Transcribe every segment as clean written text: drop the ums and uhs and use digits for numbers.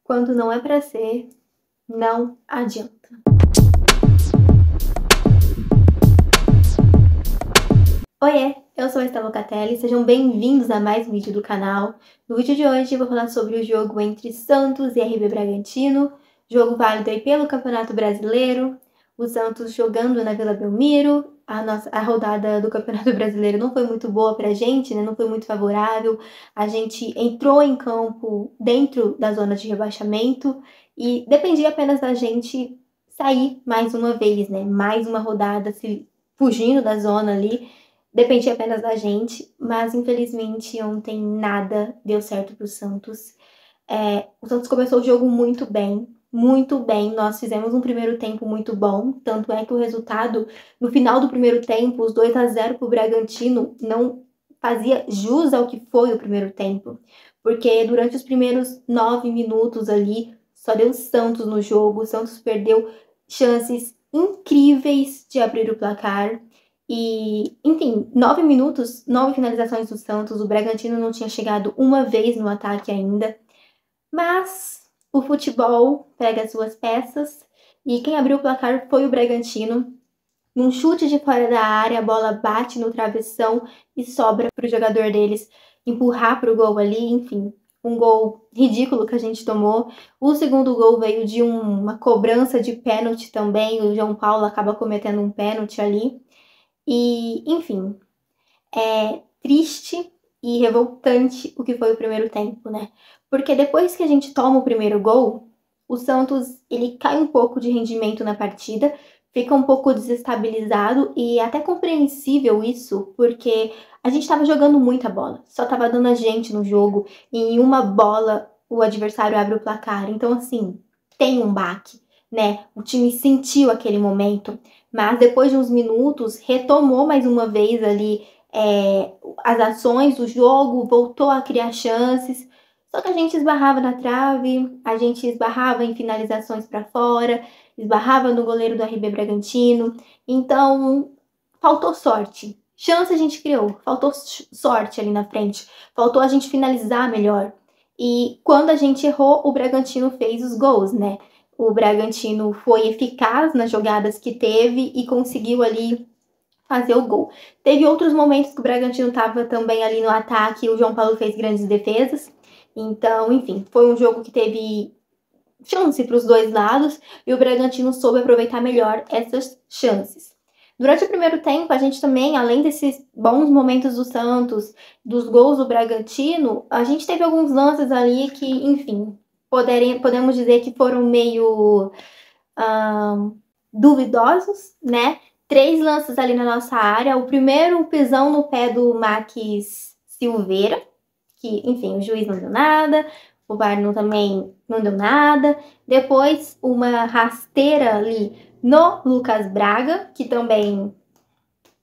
Quando não é pra ser, não adianta. Oiê, eu sou a Estela Locatelli, sejam bem-vindos a mais um vídeo do canal. No vídeo de hoje eu vou falar sobre o jogo entre Santos e RB Bragantino, jogo válido aí pelo Campeonato Brasileiro, o Santos jogando na Vila Belmiro. A rodada do Campeonato Brasileiro não foi muito boa pra gente, né? Não foi muito favorável. A gente entrou em campo dentro da zona de rebaixamento e dependia apenas da gente sair mais uma vez, né? Mais uma rodada fugindo da zona ali. Dependia apenas da gente, mas infelizmente ontem nada deu certo pro Santos. O Santos começou o jogo muito bem, muito bem. Nós fizemos um primeiro tempo muito bom, tanto é que o resultado, no final do primeiro tempo, os 2-0 pro Bragantino, não fazia jus ao que foi o primeiro tempo, porque durante os primeiros 9 minutos ali, só deu Santos no jogo. O Santos perdeu chances incríveis de abrir o placar. E, enfim, 9 minutos, 9 finalizações do Santos. O Bragantino não tinha chegado uma vez no ataque ainda. Mas o futebol pega as suas peças e quem abriu o placar foi o Bragantino. Num chute de fora da área, a bola bate no travessão e sobra para o jogador deles empurrar para o gol ali. Enfim, um gol ridículo que a gente tomou. O segundo gol veio de uma cobrança de pênalti também. O João Paulo acaba cometendo um pênalti ali. E, enfim, é triste e revoltante o que foi o primeiro tempo, né? Porque depois que a gente toma o primeiro gol, o Santos, ele cai um pouco de rendimento na partida, fica um pouco desestabilizado e é até compreensível isso, porque a gente estava jogando muita bola, só estava dando a gente no jogo e em uma bola o adversário abre o placar. Então, assim, tem um baque, né? O time sentiu aquele momento, mas depois de uns minutos retomou mais uma vez ali as ações do jogo, voltou a criar chances, só que a gente esbarrava na trave, a gente esbarrava em finalizações para fora, esbarrava no goleiro do RB Bragantino, então faltou sorte. Chance a gente criou, faltou sorte ali na frente, faltou a gente finalizar melhor. E quando a gente errou, o Bragantino fez os gols, né? O Bragantino foi eficaz nas jogadas que teve e conseguiu ali fazer o gol. Teve outros momentos que o Bragantino estava também ali no ataque e o João Paulo fez grandes defesas. Então, enfim, foi um jogo que teve chance para os dois lados e o Bragantino soube aproveitar melhor essas chances. Durante o primeiro tempo, a gente também, além desses bons momentos do Santos, dos gols do Bragantino, a gente teve alguns lances ali que, enfim, podemos dizer que foram meio duvidosos, né? 3 lances ali na nossa área. O primeiro, um pisão no pé do Max Silveira, que, enfim, o juiz não deu nada, o VAR também não deu nada. Depois, uma rasteira ali no Lucas Braga, que também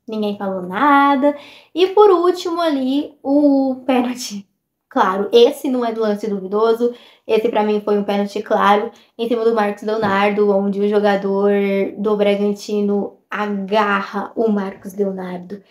ninguém falou nada. E por último ali, o pênalti. Claro, esse não é do lance duvidoso, esse pra mim foi um pênalti claro, em cima do Marcos Leonardo, onde o jogador do Bragantino agarra o Marcos Leonardo.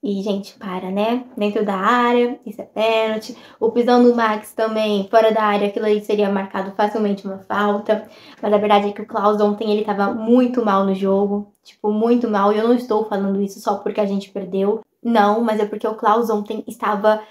E, gente, para, né? Dentro da área, isso é pênalti. O pisão do Max também, fora da área, aquilo aí seria marcado facilmente uma falta. Mas a verdade é que o Klaus ontem, ele tava muito mal no jogo. Tipo, muito mal. E eu não estou falando isso só porque a gente perdeu. Não, mas é porque o Klaus ontem estava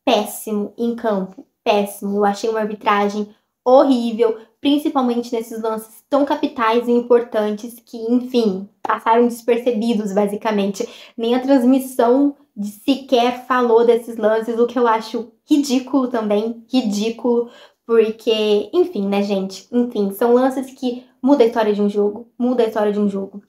péssimo em campo, péssimo. Eu achei uma arbitragem horrível, principalmente nesses lances tão capitais e importantes que, enfim, passaram despercebidos, basicamente. Nem a transmissão sequer falou desses lances, o que eu acho ridículo também, ridículo, porque, enfim, né, gente? Enfim, são lances que mudam a história de um jogo, muda a história de um jogo.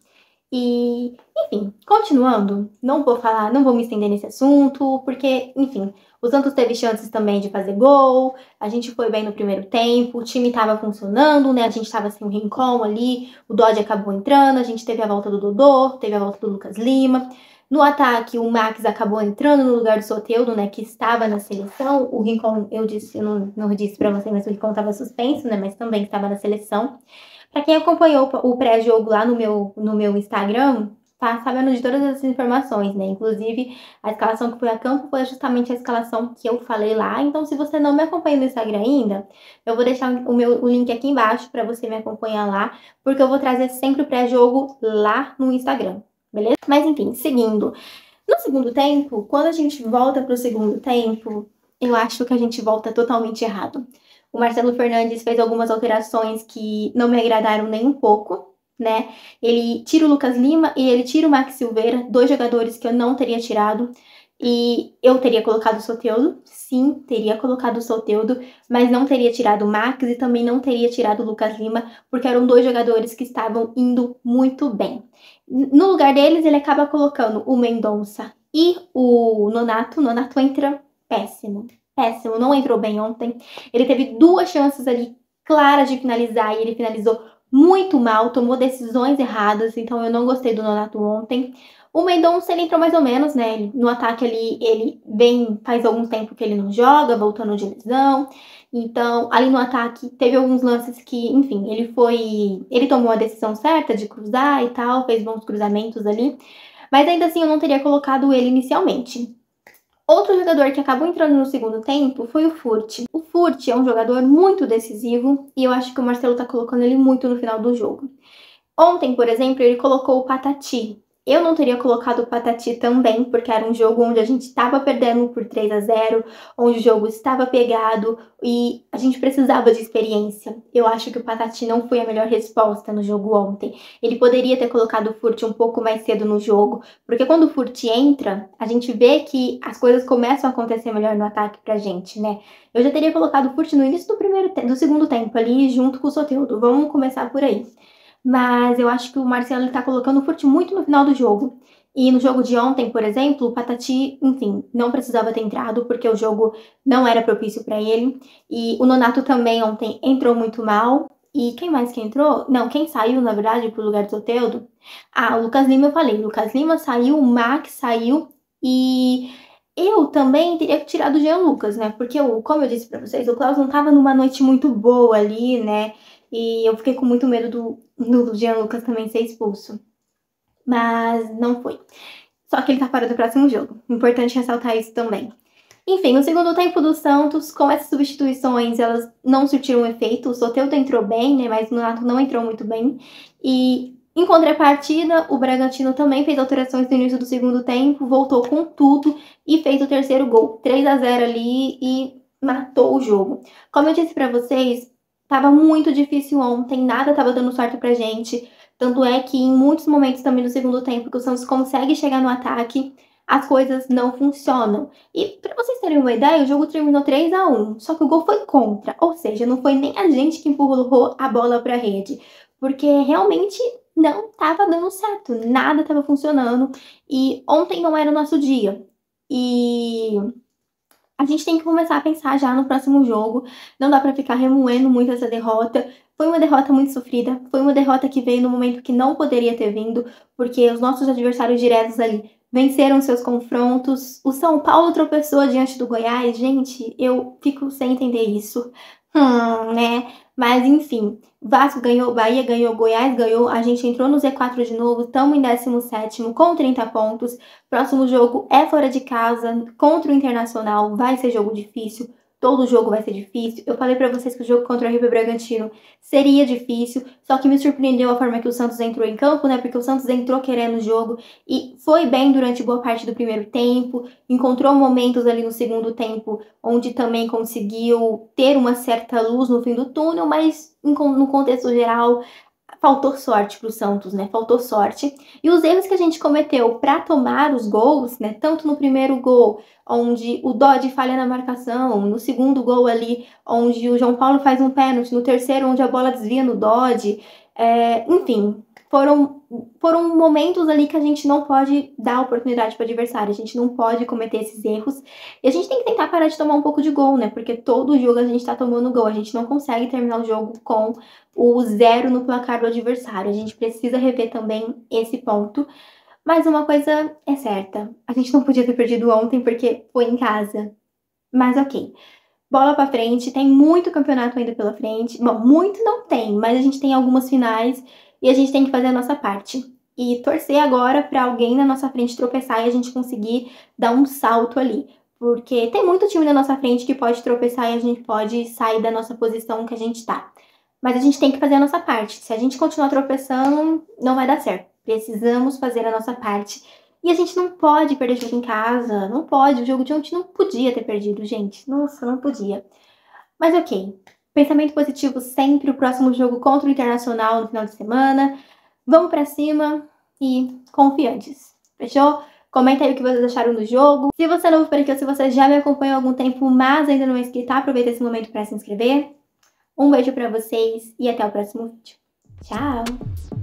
E, enfim, continuando, não vou me estender nesse assunto, porque, enfim, o Santos teve chances também de fazer gol, a gente foi bem no primeiro tempo, o time tava funcionando, né? A gente tava sem o Rincon ali, o Dodge acabou entrando, a gente teve a volta do Dodô, teve a volta do Lucas Lima. No ataque, o Max acabou entrando no lugar do Soteldo, né, que estava na seleção. O Rincon, eu não disse pra você, mas o Rincon tava suspenso, né, mas também estava na seleção. Pra quem acompanhou o pré-jogo lá no meu Instagram, tá sabendo de todas essas informações, né? Inclusive, a escalação que foi a campo foi justamente a escalação que eu falei lá. Então, se você não me acompanha no Instagram ainda, eu vou deixar o link aqui embaixo para você me acompanhar lá, porque eu vou trazer sempre o pré-jogo lá no Instagram, beleza? Mas enfim, seguindo. No segundo tempo, quando a gente volta pro segundo tempo, eu acho que a gente volta totalmente errado. O Marcelo Fernandes fez algumas alterações que não me agradaram nem um pouco, né? Ele tira o Lucas Lima e ele tira o Max Silveira, dois jogadores que eu não teria tirado. E eu teria colocado o Soteldo, sim, teria colocado o Soteldo, mas não teria tirado o Max e também não teria tirado o Lucas Lima, porque eram dois jogadores que estavam indo muito bem. No lugar deles, ele acaba colocando o Mendonça e o Nonato. O Nonato entra péssimo, péssimo, não entrou bem ontem. Ele teve duas chances ali claras de finalizar e ele finalizou muito mal, tomou decisões erradas, então eu não gostei do Nonato ontem. O Mendonça, ele entrou mais ou menos, né? No ataque ali, ele vem, faz algum tempo que ele não joga, voltando de lesão. Então, ali no ataque, teve alguns lances que, enfim, ele tomou a decisão certa de cruzar e tal, fez bons cruzamentos ali. Mas ainda assim, eu não teria colocado ele inicialmente. Outro jogador que acabou entrando no segundo tempo foi o Furt. O Furt é um jogador muito decisivo e eu acho que o Marcelo tá colocando ele muito no final do jogo. Ontem, por exemplo, ele colocou o Patati. Eu não teria colocado o Patati também, porque era um jogo onde a gente estava perdendo por 3-0, onde o jogo estava pegado e a gente precisava de experiência. Eu acho que o Patati não foi a melhor resposta no jogo ontem. Ele poderia ter colocado o Furt um pouco mais cedo no jogo, porque quando o Furt entra, a gente vê que as coisas começam a acontecer melhor no ataque pra gente, né? Eu já teria colocado o Furt no início do segundo tempo ali, junto com o Soteldo. Vamos começar por aí. Mas eu acho que o Marcelo tá colocando o Furt muito no final do jogo. E no jogo de ontem, por exemplo, o Patati, enfim, não precisava ter entrado, porque o jogo não era propício para ele. E o Nonato também ontem entrou muito mal. E quem mais que entrou? Não, quem saiu, na verdade, pro lugar do Soteldo? Ah, o Lucas Lima eu falei. O Lucas Lima saiu, o Max saiu e eu também teria tirado o Jean Lucas, né? Porque, como eu disse pra vocês, o Klaus não tava numa noite muito boa ali, né? E eu fiquei com muito medo do Jean Lucas também ser expulso. Mas não foi. Só que ele tá fora do próximo jogo. Importante ressaltar isso também. Enfim, o segundo tempo do Santos, com essas substituições, elas não surtiram efeito. O Soteldo entrou bem, né? Mas o Nonato não entrou muito bem. E em contrapartida, o Bragantino também fez alterações no início do segundo tempo, voltou com tudo e fez o terceiro gol. 3-0 ali e matou o jogo. Como eu disse pra vocês, tava muito difícil ontem, nada tava dando certo pra gente. Tanto é que em muitos momentos também no segundo tempo que o Santos consegue chegar no ataque, as coisas não funcionam. E pra vocês terem uma ideia, o jogo terminou 3-1, só que o gol foi contra, ou seja, não foi nem a gente que empurrou a bola pra rede, porque realmente não tava dando certo, nada tava funcionando e ontem não era o nosso dia. E a gente tem que começar a pensar já no próximo jogo. Não dá pra ficar remoendo muito essa derrota. Foi uma derrota muito sofrida. Foi uma derrota que veio no momento que não poderia ter vindo, porque os nossos adversários diretos ali venceram seus confrontos. O São Paulo tropeçou diante do Goiás. Gente, eu fico sem entender isso. Né? Mas enfim, Vasco ganhou, Bahia ganhou, Goiás ganhou, a gente entrou no Z4 de novo, estamos em 17º com 30 pontos. Próximo jogo é fora de casa, contra o Internacional, vai ser jogo difícil. Todo jogo vai ser difícil. Eu falei pra vocês que o jogo contra o River Bragantino seria difícil, só que me surpreendeu a forma que o Santos entrou em campo, né? Porque o Santos entrou querendo o jogo e foi bem durante boa parte do primeiro tempo, encontrou momentos ali no segundo tempo onde também conseguiu ter uma certa luz no fim do túnel, mas no contexto geral faltou sorte pro Santos, né? Faltou sorte. E os erros que a gente cometeu para tomar os gols, né? Tanto no primeiro gol, onde o Dodge falha na marcação, no segundo gol ali, onde o João Paulo faz um pênalti, no terceiro, onde a bola desvia no Dodge. Enfim, foram momentos ali que a gente não pode dar oportunidade para o adversário, a gente não pode cometer esses erros. E a gente tem que tentar parar de tomar um pouco de gol, né? Porque todo jogo a gente tá tomando gol, a gente não consegue terminar o jogo com o 0 no placar do adversário. A gente precisa rever também esse ponto. Mas uma coisa é certa, a gente não podia ter perdido ontem porque foi em casa. Mas ok. Bola pra frente, tem muito campeonato ainda pela frente. Bom, muito não tem, mas a gente tem algumas finais e a gente tem que fazer a nossa parte. e torcer agora para alguém na nossa frente tropeçar e a gente conseguir dar um salto ali. Porque tem muito time na nossa frente que pode tropeçar e a gente pode sair da nossa posição que a gente tá. Mas a gente tem que fazer a nossa parte. Se a gente continuar tropeçando, não vai dar certo. Precisamos fazer a nossa parte. E a gente não pode perder jogo em casa. Não pode. O jogo de ontem não podia ter perdido, gente. Nossa, não podia. Mas ok. Pensamento positivo sempre. O próximo jogo contra o Internacional no final de semana. Vamos pra cima e confiantes. Fechou? Comenta aí o que vocês acharam do jogo. Se você é novo por aqui ou se você já me acompanha há algum tempo, mas ainda não é inscrito, aproveita esse momento para se inscrever. Um beijo pra vocês e até o próximo vídeo. Tchau!